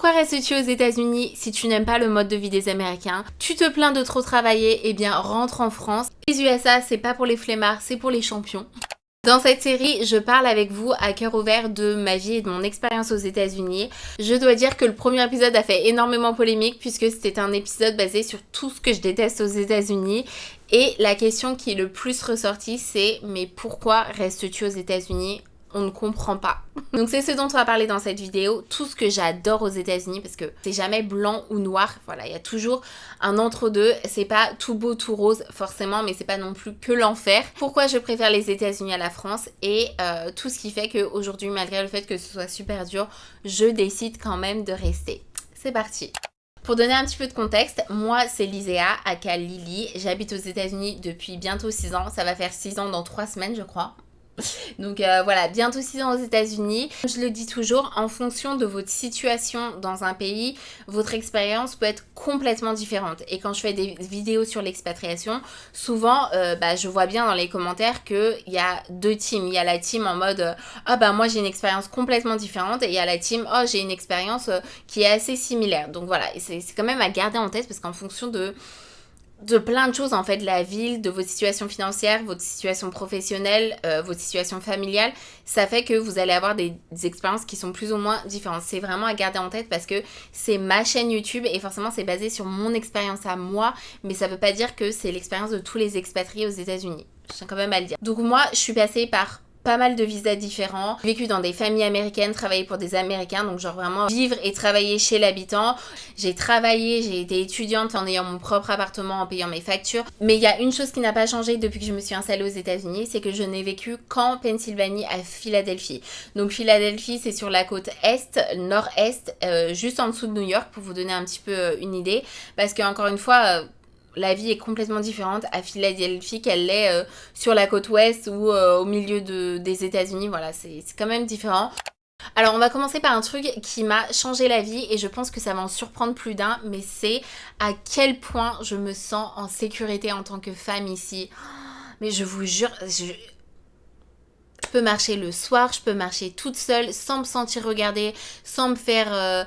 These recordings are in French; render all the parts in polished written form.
Pourquoi restes-tu aux États-Unis si tu n'aimes pas le mode de vie des Américains? Tu te plains de trop travailler? Eh bien, rentre en France. Les USA, c'est pas pour les flemmards, c'est pour les champions. Dans cette série, je parle avec vous à cœur ouvert de ma vie et de mon expérience aux États-Unis. Je dois dire que le premier épisode a fait énormément polémique puisque c'était un épisode basé sur tout ce que je déteste aux États-Unis. Et la question qui est le plus ressortie, c'est mais pourquoi restes-tu aux États-Unis? On ne comprend pas. Donc c'est ce dont on va parler dans cette vidéo, tout ce que j'adore aux États-Unis parce que c'est jamais blanc ou noir, voilà, il y a toujours un entre-deux, c'est pas tout beau tout rose forcément, mais c'est pas non plus que l'enfer. Pourquoi je préfère les États-Unis à la France et tout ce qui fait qu'aujourd'hui, malgré le fait que ce soit super dur, je décide quand même de rester. C'est parti. Pour donner un petit peu de contexte, moi c'est Lisea, aka Lily, j'habite aux États-Unis depuis bientôt 6 ans, ça va faire 6 ans dans 3 semaines je crois. Donc voilà, bientôt 6 ans aux États-Unis. Je le dis toujours, en fonction de votre situation dans un pays, votre expérience peut être complètement différente. Et quand je fais des vidéos sur l'expatriation, souvent, je vois bien dans les commentaires qu'il y a deux teams. Il y a la team en mode moi j'ai une expérience complètement différente et il y a la team j'ai une expérience qui est assez similaire. Donc voilà, c'est quand même à garder en tête parce qu'en fonction de plein de choses en fait, de la ville, de votre situation financière, votre situation professionnelle, votre situation familiale, ça fait que vous allez avoir des expériences qui sont plus ou moins différentes. C'est vraiment à garder en tête parce que c'est ma chaîne YouTube et forcément c'est basé sur mon expérience à moi, mais ça veut pas dire que c'est l'expérience de tous les expatriés aux États-Unis. Je tiens quand même à le dire. Donc moi, je suis passée par pas mal de visas différents, j'ai vécu dans des familles américaines, travaillé pour des Américains, donc genre vraiment vivre et travailler chez l'habitant. J'ai travaillé, j'ai été étudiante en ayant mon propre appartement, en payant mes factures. Mais il y a une chose qui n'a pas changé depuis que je me suis installée aux États-Unis, c'est que je n'ai vécu qu'en Pennsylvanie, à Philadelphie. Donc Philadelphie, c'est sur la côte est, nord-est, juste en dessous de New York, pour vous donner un petit peu une idée. Parce que encore une fois, la vie est complètement différente à Philadelphie qu'elle l'est sur la côte ouest ou au milieu des États-Unis. Voilà, c'est quand même différent. Alors on va commencer par un truc qui m'a changé la vie et je pense que ça va en surprendre plus d'un, mais c'est à quel point je me sens en sécurité en tant que femme ici. Mais je vous jure, je peux marcher le soir, je peux marcher toute seule sans me sentir regardée, sans me faire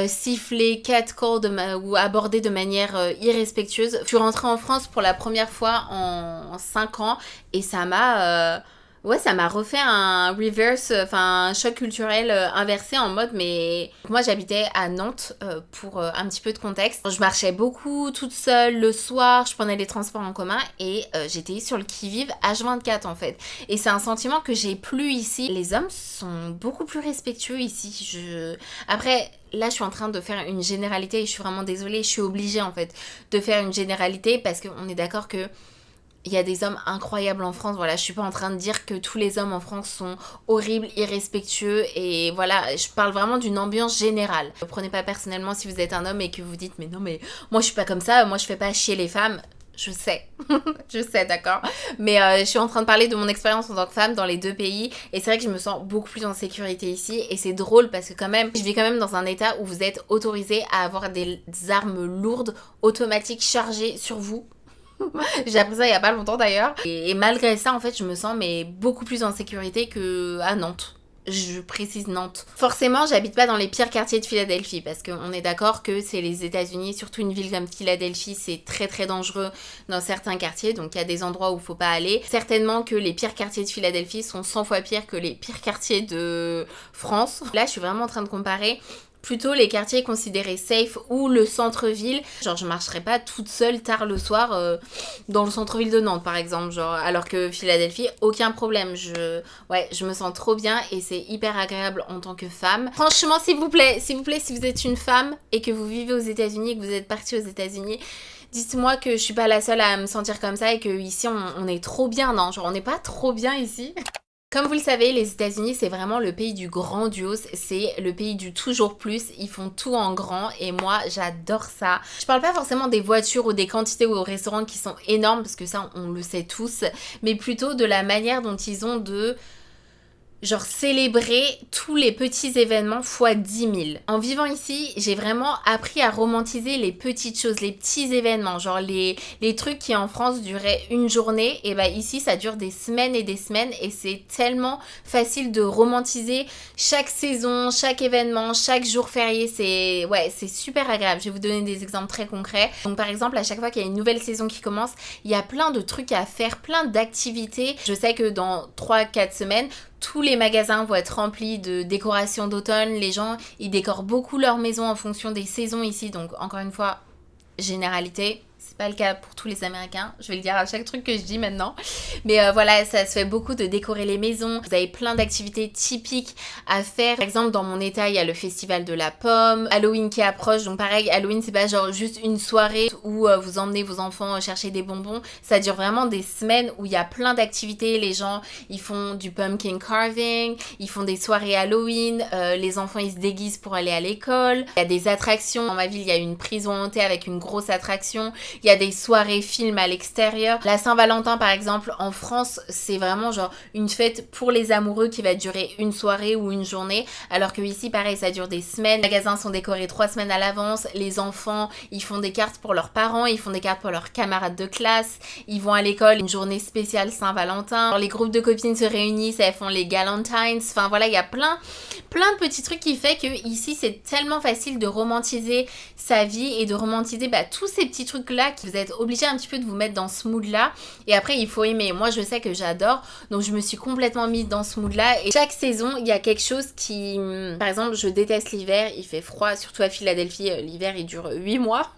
siffler, catcall ou aborder de manière irrespectueuse. Je suis rentrée en France pour la première fois en 5 ans et ça m'a refait un reverse, un choc culturel inversé en mode mais moi j'habitais à Nantes pour un petit peu de contexte. Je marchais beaucoup toute seule le soir, je prenais les transports en commun et j'étais sur le qui-vive H24 en fait. Et c'est un sentiment que j'ai plus ici. Les hommes sont beaucoup plus respectueux ici. Après, là, je suis en train de faire une généralité et je suis vraiment désolée, je suis obligée en fait de faire une généralité parce qu'on est d'accord que il y a des hommes incroyables en France, voilà, je suis pas en train de dire que tous les hommes en France sont horribles, irrespectueux et voilà, je parle vraiment d'une ambiance générale. Ne prenez pas personnellement si vous êtes un homme et que vous dites mais non mais moi je suis pas comme ça, moi je fais pas chier les femmes. Je sais, je sais, d'accord. Mais je suis en train de parler de mon expérience en tant que femme dans les deux pays. Et c'est vrai que je me sens beaucoup plus en sécurité ici. Et c'est drôle parce que quand même, je vis quand même dans un état où vous êtes autorisé à avoir des armes lourdes, automatiques, chargées sur vous. J'ai appris ça il y a pas longtemps d'ailleurs. Et malgré ça, en fait, je me sens mais beaucoup plus en sécurité qu'à Nantes. Je précise Nantes. Forcément, j'habite pas dans les pires quartiers de Philadelphie parce qu'on est d'accord que c'est les États-Unis, surtout une ville comme Philadelphie, c'est très très dangereux dans certains quartiers, donc il y a des endroits où il faut pas aller. Certainement que les pires quartiers de Philadelphie sont 100 fois pires que les pires quartiers de France. Là, je suis vraiment en train de comparer plutôt les quartiers considérés safe ou le centre-ville. Genre je marcherais pas toute seule tard le soir dans le centre-ville de Nantes par exemple, genre, alors que Philadelphie, aucun problème. Je me sens trop bien et c'est hyper agréable en tant que femme. Franchement, s'il vous plaît, si vous êtes une femme et que vous vivez aux États-Unis et que vous êtes partie aux États-Unis, dites-moi que je suis pas la seule à me sentir comme ça et que ici on est trop bien, non? Genre on n'est pas trop bien ici. Comme vous le savez, les États-Unis, c'est vraiment le pays du grandiose, c'est le pays du toujours plus, ils font tout en grand et moi, j'adore ça. Je parle pas forcément des voitures ou des quantités ou aux restaurants qui sont énormes, parce que ça, on le sait tous, mais plutôt de la manière dont ils ont de genre célébrer tous les petits événements fois 10 000. En vivant ici, j'ai vraiment appris à romantiser les petites choses, les petits événements, genre les trucs qui en France duraient une journée, et bah ici ça dure des semaines et c'est tellement facile de romantiser chaque saison, chaque événement, chaque jour férié, c'est super agréable. Je vais vous donner des exemples très concrets. Donc par exemple, à chaque fois qu'il y a une nouvelle saison qui commence, il y a plein de trucs à faire, plein d'activités. Je sais que dans 3-4 semaines, tous les magasins vont être remplis de décorations d'automne. Les gens, ils décorent beaucoup leur maison en fonction des saisons ici. Donc, encore une fois, généralité. C'est pas le cas pour tous les Américains. Je vais le dire à chaque truc que je dis maintenant. Mais voilà, ça se fait beaucoup de décorer les maisons. Vous avez plein d'activités typiques à faire. Par exemple, dans mon état, il y a le festival de la pomme. Halloween qui approche. Donc pareil, Halloween, c'est pas genre juste une soirée où vous emmenez vos enfants chercher des bonbons. Ça dure vraiment des semaines où il y a plein d'activités. Les gens, ils font du pumpkin carving. Ils font des soirées Halloween. Les enfants, ils se déguisent pour aller à l'école. Il y a des attractions. Dans ma ville, il y a une prison hantée avec une grosse attraction. Il y a des soirées films à l'extérieur. La Saint-Valentin, par exemple, en France, c'est vraiment genre une fête pour les amoureux qui va durer une soirée ou une journée. Alors que ici, pareil, ça dure des semaines. Les magasins sont décorés 3 semaines à l'avance. Les enfants, ils font des cartes pour leurs parents. Ils font des cartes pour leurs camarades de classe. Ils vont à l'école, une journée spéciale Saint-Valentin. Alors, les groupes de copines se réunissent, elles font les galantines. Enfin, voilà, il y a plein de petits trucs qui fait que ici, c'est tellement facile de romantiser sa vie et de romantiser tous ces petits trucs-là que vous êtes obligé un petit peu de vous mettre dans ce mood-là. Et après, il faut aimer. Moi, je sais que j'adore. Donc, je me suis complètement mise dans ce mood-là. Et chaque saison, il y a quelque chose qui... Par exemple, je déteste l'hiver. Il fait froid. Surtout à Philadelphie, l'hiver, il dure 8 mois.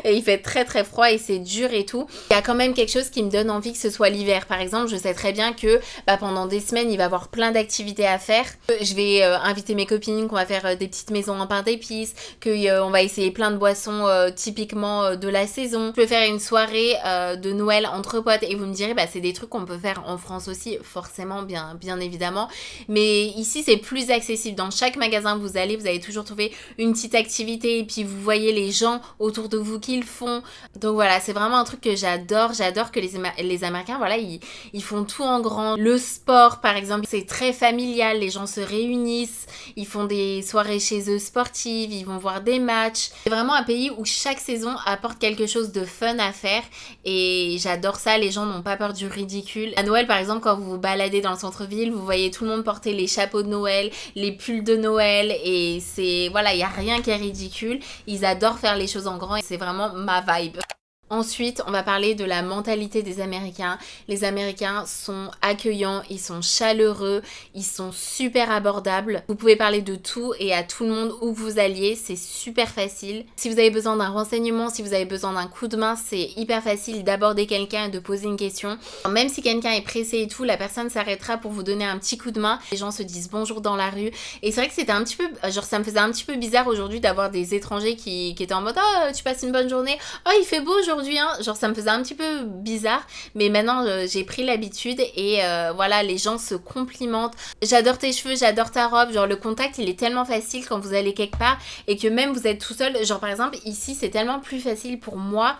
Et il fait très, très froid et c'est dur et tout. Il y a quand même quelque chose qui me donne envie que ce soit l'hiver. Par exemple, je sais très bien que pendant des semaines, il va y avoir plein d'activités à faire. Je vais inviter mes copines, qu'on va faire des petites maisons en pain d'épices, qu'on va essayer plein de boissons typiquement de la saison. Je peux faire une soirée de Noël entre potes et vous me direz c'est des trucs qu'on peut faire en France aussi, forcément, bien évidemment. Mais ici, c'est plus accessible. Dans chaque magasin où vous allez toujours trouver une petite activité et puis vous voyez les gens autour de vous qui le font. Donc voilà, c'est vraiment un truc que j'adore. J'adore que les Américains, voilà, ils font tout en grand. Le sport, par exemple, c'est très familial. Les gens se réunissent, ils font des soirées chez eux sportives, ils vont voir des matchs. C'est vraiment un pays où chaque saison apporte quelque chose de fun à faire et j'adore ça. Les gens n'ont pas peur du ridicule. À Noël, par exemple, quand vous vous baladez dans le centre-ville, vous voyez tout le monde porter les chapeaux de Noël, les pulls de Noël et c'est... Voilà, il n'y a rien qui est ridicule. Ils adorent faire les choses en grand et c'est vraiment ma vibe. Ensuite, on va parler de la mentalité des Américains. Les Américains sont accueillants, ils sont chaleureux, ils sont super abordables. Vous pouvez parler de tout et à tout le monde où vous alliez, c'est super facile. Si vous avez besoin d'un renseignement, si vous avez besoin d'un coup de main, c'est hyper facile d'aborder quelqu'un et de poser une question. Même si quelqu'un est pressé et tout, la personne s'arrêtera pour vous donner un petit coup de main. Les gens se disent bonjour dans la rue. Et c'est vrai que c'était un petit peu, genre ça me faisait un petit peu bizarre aujourd'hui d'avoir des étrangers qui étaient en mode « Oh, tu passes une bonne journée. Oh, il fait beau aujourd'hui. » Genre ça me faisait un petit peu bizarre, mais maintenant j'ai pris l'habitude et voilà, les gens se complimentent. J'adore tes cheveux, j'adore ta robe, genre le contact il est tellement facile quand vous allez quelque part et que même vous êtes tout seul, genre par exemple ici c'est tellement plus facile pour moi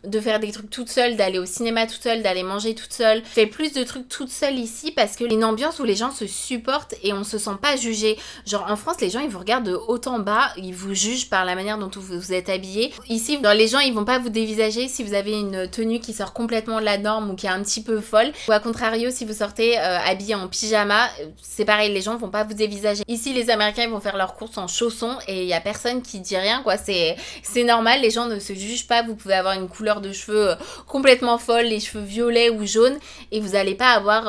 de faire des trucs toute seule, d'aller au cinéma toute seule, d'aller manger toute seule. Je fais plus de trucs toute seule ici parce que une ambiance où les gens se supportent et on se sent pas jugé. Genre en France, les gens ils vous regardent de haut en bas, ils vous jugent par la manière dont vous êtes habillé. Ici, genre, les gens ils vont pas vous dévisager si vous avez une tenue qui sort complètement de la norme ou qui est un petit peu folle. Ou à contrario, si vous sortez habillé en pyjama, c'est pareil, les gens vont pas vous dévisager. Ici, les Américains ils vont faire leurs courses en chaussons et il y a personne qui dit rien quoi. C'est normal, les gens ne se jugent pas. Vous pouvez avoir une couleur de cheveux complètement folle, les cheveux violets ou jaunes et vous n'allez pas avoir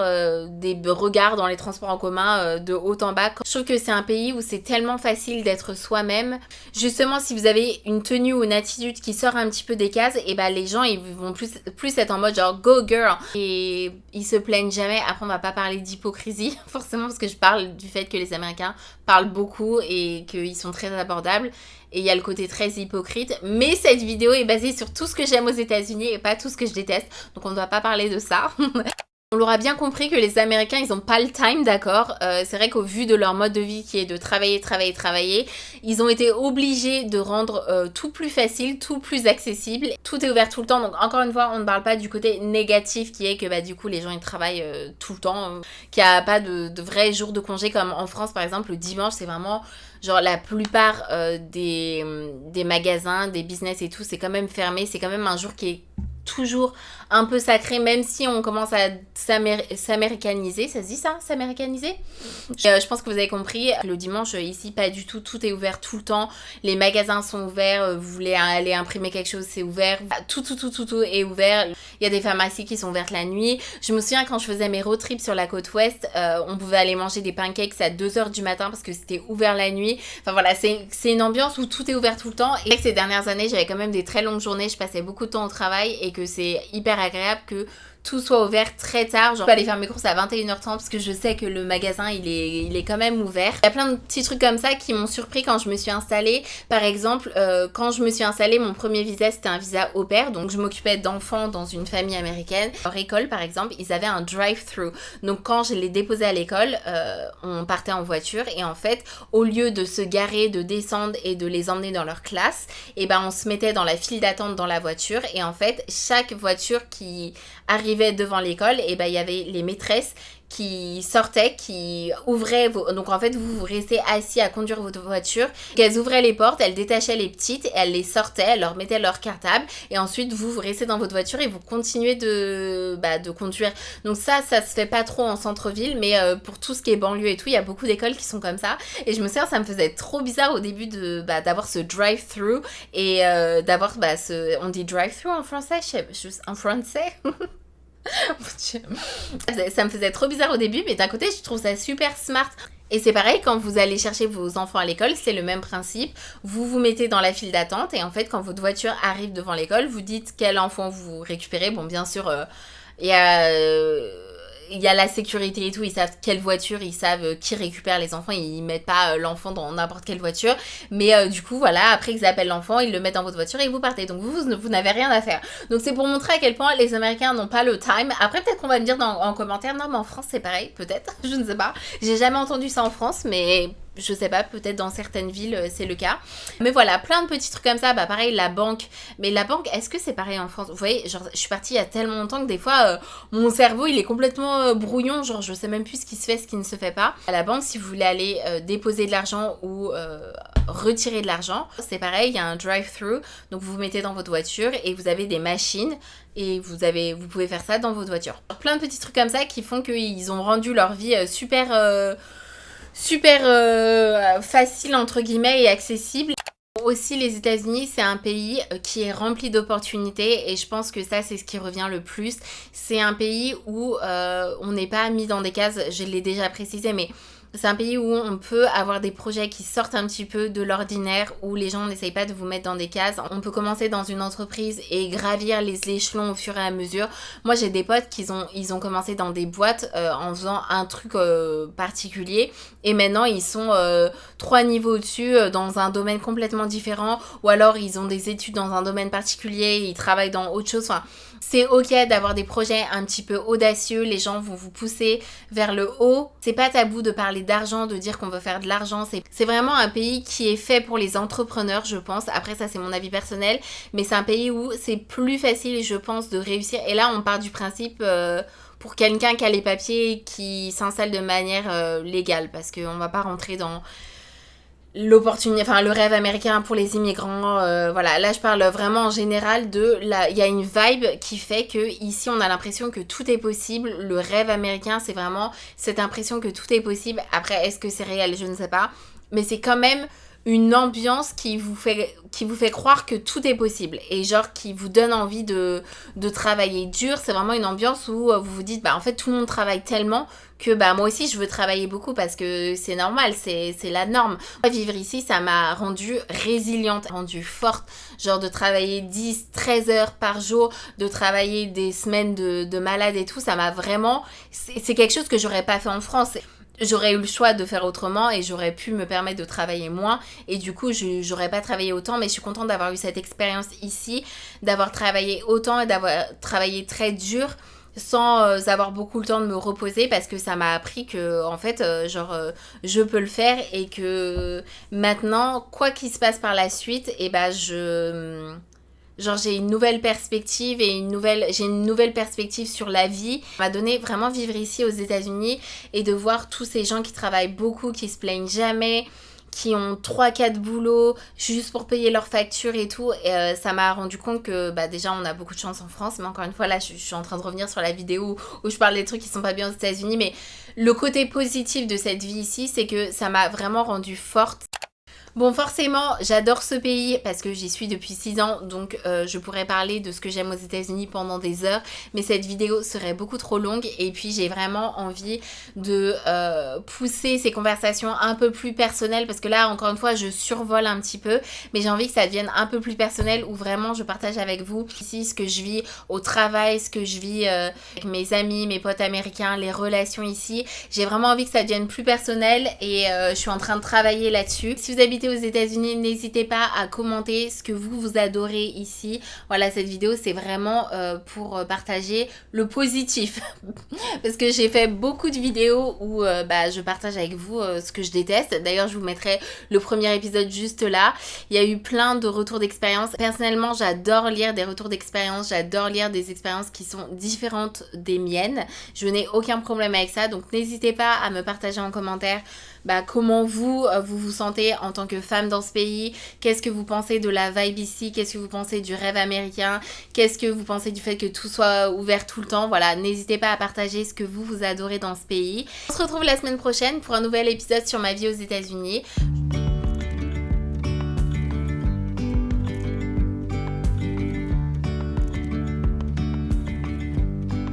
des regards dans les transports en commun de haut en bas. Je trouve que c'est un pays où c'est tellement facile d'être soi-même. Justement, si vous avez une tenue ou une attitude qui sort un petit peu des cases, et les gens ils vont plus être en mode genre go girl et ils se plaignent jamais. Après on va pas parler d'hypocrisie forcément parce que je parle du fait que les Américains parlent beaucoup et qu'ils sont très abordables. Et il y a le côté très hypocrite. Mais cette vidéo est basée sur tout ce que j'aime aux États-Unis et pas tout ce que je déteste. Donc on ne va pas parler de ça. On l'aura bien compris que les Américains, ils ont pas le time, d'accord. C'est vrai qu'au vu de leur mode de vie qui est de travailler, travailler, travailler, ils ont été obligés de rendre tout plus facile, tout plus accessible. Tout est ouvert tout le temps. Donc encore une fois, on ne parle pas du côté négatif qui est que bah du coup les gens ils travaillent tout le temps, qu'il n'y a pas de vrais jours de congé comme en France par exemple. Le dimanche, c'est vraiment genre la plupart des magasins, des business et tout, c'est quand même fermé. C'est quand même un jour qui est toujours un peu sacré, même si on commence à s'américaniser. Ça se dit ça, s'américaniser? Je pense que vous avez compris. Le dimanche ici pas du tout, tout est ouvert tout le temps, les sont ouverts, vous voulez aller imprimer quelque chose, c'est ouvert, tout est ouvert. Il y a des pharmacies qui sont ouvertes la nuit. Je me souviens quand je faisais mes road trips sur la côte ouest, on pouvait aller manger des pancakes à 2h du matin parce que c'était ouvert la nuit. Enfin voilà, c'est une ambiance où tout est ouvert tout le temps. Et ces dernières années, j'avais quand même des très longues journées, je passais beaucoup de temps au travail et que c'est hyper agréable que tout soit ouvert très tard. Genre, je peux aller faire mes courses à 21h30 parce que je sais que le magasin, il est quand même ouvert. Il y a plein de petits trucs comme ça qui m'ont surpris quand je me suis installée. Par exemple, quand je me suis installée, mon premier visa, c'était un visa au pair. Donc, je m'occupais d'enfants dans une famille américaine. Leur école, par exemple, ils avaient un drive-thru. Donc, quand je les déposais à l'école, on partait en voiture. Et en fait, au lieu de se garer, de descendre et de les emmener dans leur classe, et ben, on se mettait dans la file d'attente dans la voiture. Et en fait, chaque voiture qui arrivait devant l'école, et ben il y avait les maîtresses qui sortaient, qui ouvraient donc en fait vous restez assis à conduire votre voiture, qu'elles ouvraient les portes, elles détachaient les petites, elles les sortaient, elles leur mettaient leur cartable et ensuite vous restez dans votre voiture et vous continuez de conduire. Donc ça se fait pas trop en centre-ville, mais pour tout ce qui est banlieue et tout, il y a beaucoup d'écoles qui sont comme ça et je me souviens ça me faisait trop bizarre au début d'avoir ce drive-thru et d'avoir on dit drive-thru en français, en français ça me faisait trop bizarre au début, mais d'un côté je trouve ça super smart. Et c'est pareil quand vous allez chercher vos enfants à l'école, c'est le même principe. Vous vous mettez dans la file d'attente et en fait quand votre voiture arrive devant l'école, vous dites quel enfant vous récupérez. Bon bien sûr il y a la sécurité et tout, ils savent quelle voiture, ils savent qui récupère les enfants, ils mettent pas l'enfant dans n'importe quelle voiture, mais du coup voilà, après ils appellent l'enfant, ils le mettent dans votre voiture et vous partez, donc vous n'avez rien à faire. Donc c'est pour montrer à quel point les Américains n'ont pas le time. Après peut-être qu'on va me dire en commentaire, non mais en France c'est pareil, peut-être, je ne sais pas, j'ai jamais entendu ça en France, mais je sais pas, peut-être dans certaines villes c'est le cas. Mais voilà, plein de petits trucs comme ça. Bah pareil, la banque. Mais la banque, est-ce que c'est pareil en France? Vous voyez, genre je suis partie il y a tellement longtemps que des fois mon cerveau il est complètement brouillon. Genre je sais même plus ce qui se fait, ce qui ne se fait pas. À la banque, si vous voulez aller déposer de l'argent ou retirer de l'argent, c'est pareil, il y a un drive-thru. Donc vous vous mettez dans votre voiture et vous avez des machines. Et vous pouvez faire ça dans votre voiture. Plein de petits trucs comme ça qui font qu'ils ont rendu leur vie super facile entre guillemets et accessible. Aussi les États-Unis c'est un pays qui est rempli d'opportunités et je pense que ça c'est ce qui revient le plus. C'est un pays où on n'est pas mis dans des cases, je l'ai déjà précisé, mais c'est un pays où on peut avoir des projets qui sortent un petit peu de l'ordinaire, où les gens n'essayent pas de vous mettre dans des cases. On peut commencer dans une entreprise et gravir les échelons au fur et à mesure. Moi, j'ai des potes qui ont commencé dans des boîtes en faisant un truc particulier. Et maintenant, ils sont 3 niveaux au-dessus dans un domaine complètement différent. Ou alors, ils ont des études dans un domaine particulier, ils travaillent dans autre chose. Enfin, c'est ok d'avoir des projets un petit peu audacieux. Les gens vont vous pousser vers le haut. C'est pas tabou de parler d'argent, de dire qu'on veut faire de l'argent. C'est vraiment un pays qui est fait pour les entrepreneurs, je pense. Après, ça, c'est mon avis personnel. Mais c'est un pays où c'est plus facile, je pense, de réussir. Et là, on part du principe pour quelqu'un qui a les papiers, qui s'installe de manière légale. Parce qu'on va pas rentrer dans l'opportunité, enfin le rêve américain pour les immigrants, voilà, là je parle vraiment en général il y a une vibe qui fait que ici on a l'impression que tout est possible. Le rêve américain c'est vraiment cette impression que tout est possible. Après est-ce que c'est réel, je ne sais pas, mais c'est quand même une ambiance qui vous fait croire que tout est possible et genre qui vous donne envie de travailler dur. C'est vraiment une ambiance où vous vous dites bah en fait tout le monde travaille tellement que bah moi aussi je veux travailler beaucoup parce que c'est normal, c'est la norme. Vivre ici ça m'a rendue résiliente, rendue forte, genre de travailler 10-13 heures par jour, de travailler des semaines de malade et tout, ça m'a vraiment, c'est quelque chose que j'aurais pas fait en France. J'aurais eu le choix de faire autrement et j'aurais pu me permettre de travailler moins et du coup j'aurais pas travaillé autant, mais je suis contente d'avoir eu cette expérience ici, d'avoir travaillé autant et d'avoir travaillé très dur sans avoir beaucoup le temps de me reposer parce que ça m'a appris que en fait je peux le faire et que maintenant quoi qu'il se passe par la suite et j'ai une nouvelle perspective et j'ai une nouvelle perspective sur la vie. Ça m'a donné vraiment vivre ici aux États-Unis et de voir tous ces gens qui travaillent beaucoup, qui se plaignent jamais, qui ont 3-4 boulots juste pour payer leurs factures et tout. Et ça m'a rendu compte que déjà on a beaucoup de chance en France. Mais encore une fois là je suis en train de revenir sur la vidéo où je parle des trucs qui sont pas bien aux États-Unis. Mais le côté positif de cette vie ici, c'est que ça m'a vraiment rendue forte. Bon, forcément, j'adore ce pays parce que j'y suis depuis 6 ans, donc je pourrais parler de ce que j'aime aux États-Unis pendant des heures, mais cette vidéo serait beaucoup trop longue et puis j'ai vraiment envie de pousser ces conversations un peu plus personnelles parce que là, encore une fois, je survole un petit peu, mais j'ai envie que ça devienne un peu plus personnel où vraiment je partage avec vous ici ce que je vis au travail, ce que je vis avec mes amis, mes potes américains, les relations ici. J'ai vraiment envie que ça devienne plus personnel et je suis en train de travailler là-dessus. Si vous habitez aux États-Unis, n'hésitez pas à commenter ce que vous adorez ici. Voilà, cette vidéo c'est vraiment pour partager le positif parce que j'ai fait beaucoup de vidéos où je partage avec vous ce que je déteste. D'ailleurs je vous mettrai le premier épisode juste là. Il y a eu plein de retours d'expérience. Personnellement j'adore lire des retours d'expérience, j'adore lire des expériences qui sont différentes des miennes. Je n'ai aucun problème avec ça, donc n'hésitez pas à me partager en commentaire comment vous vous sentez en tant que femme dans ce pays, qu'est-ce que vous pensez de la vibe ici, qu'est-ce que vous pensez du rêve américain, qu'est-ce que vous pensez du fait que tout soit ouvert tout le temps. Voilà, n'hésitez pas à partager ce que vous adorez dans ce pays. On se retrouve la semaine prochaine pour un nouvel épisode sur ma vie aux États-Unis.